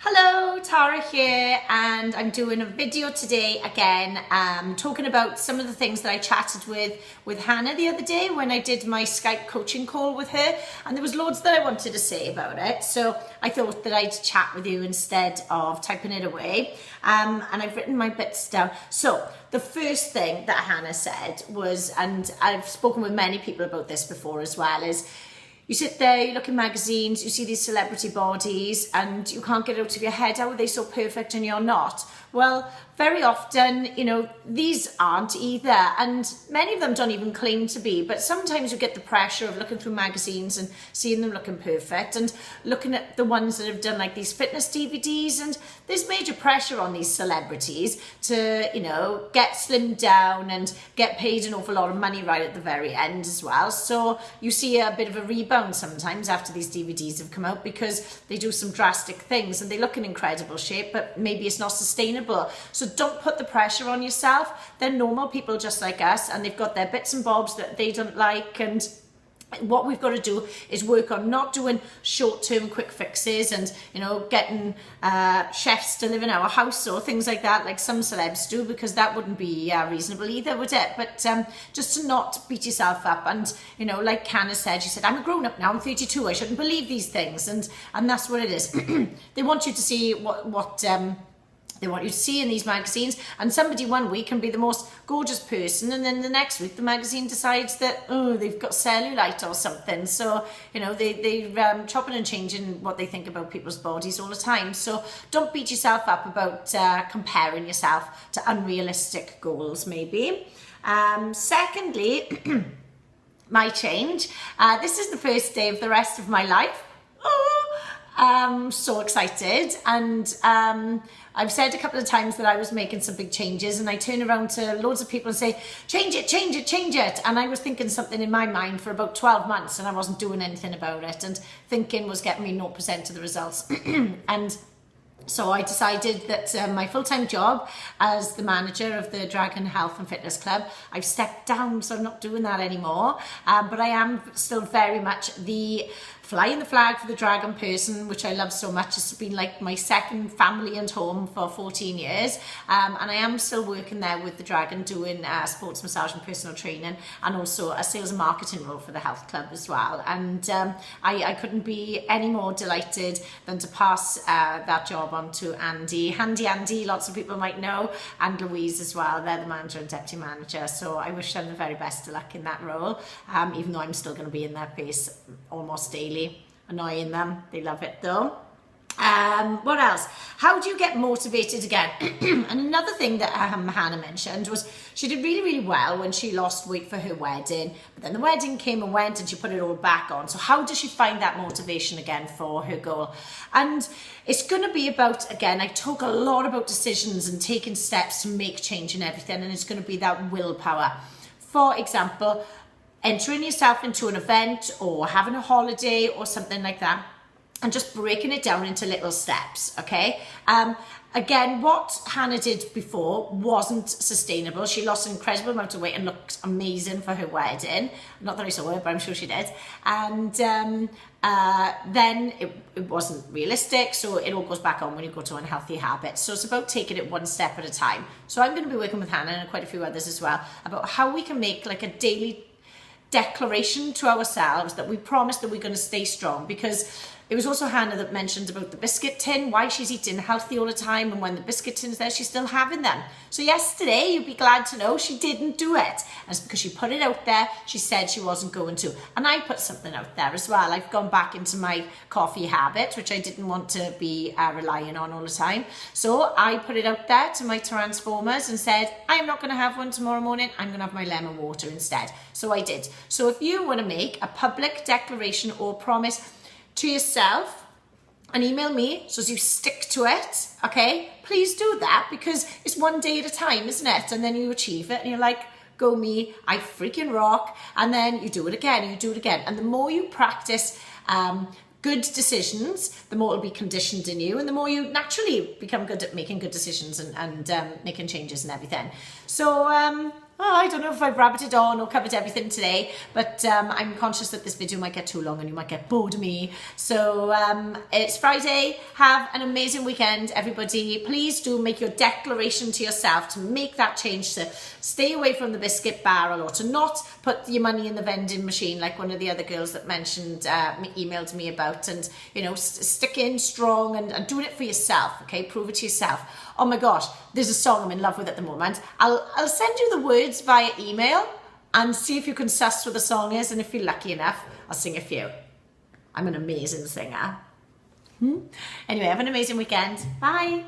Hello, Tara here, and I'm doing a video today again talking about some of the things that I chatted with Hannah the other day when I did my Skype coaching call with her, and there was loads that I wanted to say about it, so I thought that I'd chat with you instead of typing it away, and I've written my bits down. So the first thing that Hannah said was, and I've spoken with many people about this before as well, is you sit there, you look in magazines, you see these celebrity bodies and you can't get out of your head, how are they so perfect and you're not? Well, very often, you know, these aren't either, and many of them don't even claim to be, but sometimes you get the pressure of looking through magazines and seeing them looking perfect and looking at the ones that have done like these fitness DVDs, and there's major pressure on these celebrities to, you know, get slimmed down and get paid an awful lot of money right at the very end as well. So you see a bit of a rebound sometimes after these DVDs have come out because they do some drastic things and they look in incredible shape, but maybe it's not sustainable. So don't put the pressure on yourself. They're normal people just like us, and they've got their bits and bobs that they don't like, and what we've got to do is work on not doing short-term quick fixes and, you know, getting chefs to live in our house or things like that, like some celebs do, because that wouldn't be reasonable either, would it? But just to not beat yourself up, and, you know, like Hannah said, she said, I'm a grown-up now, I'm 32, I shouldn't believe these things, and that's what it is. They want you to see what they want you to see in these magazines, and somebody one week can be the most gorgeous person, and then the next week the magazine decides that, oh, they've got cellulite or something. So, you know, they're chopping and changing what they think about people's bodies all the time. So don't beat yourself up about comparing yourself to unrealistic goals, maybe. Secondly, my change. This is the first day of the rest of my life. I'm so excited, and I've said a couple of times that I was making some big changes, and I turn around to loads of people and say, change it, change it, change it, and I was thinking something in my mind for about 12 months and I wasn't doing anything about it, and thinking was getting me 0% of the results. And so I decided that my full-time job as the manager of the Dragon Health and Fitness Club, I've stepped down, so I'm not doing that anymore. But I am still very much the flying the flag for the Dragon person, which I love so much. It's been like my second family and home for 14 years. And I am still working there with the Dragon, doing sports massage and personal training, and also a sales and marketing role for the health club as well. And I couldn't be any more delighted than to pass that job on to Andy. Handy Andy, lots of people might know, and Louise as well. They're the manager and deputy manager. So I wish them the very best of luck in that role, even though I'm still going to be in their face almost daily. Annoying them. They love it though. What else? How do you get motivated again? And another thing that Hannah mentioned was she did really, really well when she lost weight for her wedding, but then the wedding came and went and she put it all back on. So how does she find that motivation again for her goal? And it's going to be about, again, I talk a lot about decisions and taking steps to make change in everything, and it's going to be that willpower. For example, entering yourself into an event or having a holiday or something like that, and just breaking it down into little steps, okay? Again, what Hannah did before wasn't sustainable. She lost an incredible amount of weight and looked amazing for her wedding. Not that I saw her, but I'm sure she did. And then it wasn't realistic, so it all goes back on when you go to unhealthy habits. So it's about taking it one step at a time. So I'm going to be working with Hannah and quite a few others as well about how we can make like a daily declaration to ourselves that we promise that we're going to stay strong. Because it was also Hannah that mentioned about the biscuit tin, why she's eating healthy all the time, and when the biscuit tin's there, she's still having them. So yesterday, you'd be glad to know she didn't do it. And it's because she put it out there, she said she wasn't going to. And I put something out there as well. I've gone back into my coffee habit, which I didn't want to be relying on all the time. So I put it out there to my Transformers and said, I'm not going to have one tomorrow morning, I'm going to have my lemon water instead. So I did. So if you want to make a public declaration or promise to yourself and email me so as you stick to it, okay, please do that, because it's one day at a time, isn't it? And then you achieve it and you're like, go me, I freaking rock. And then you do it again, you do it again. And the more you practice good decisions, the more it'll be conditioned in you, and the more you naturally become good at making good decisions and making changes and everything. So Oh, I don't know if I've rabbited on or covered everything today, but I'm conscious that this video might get too long and you might get bored of me. So it's Friday. Have an amazing weekend, everybody. Please do make your declaration to yourself to make that change, to stay away from the biscuit barrel or to not put your money in the vending machine like one of the other girls that mentioned, emailed me about, and, you know, stick in strong and doing it for yourself, okay? Prove it to yourself. Oh my gosh, there's a song I'm in love with at the moment. I'll send you the words via email and see if you can suss what the song is, and if you're lucky enough, I'll sing it for you. I'm an amazing singer. Anyway, have an amazing weekend. Bye.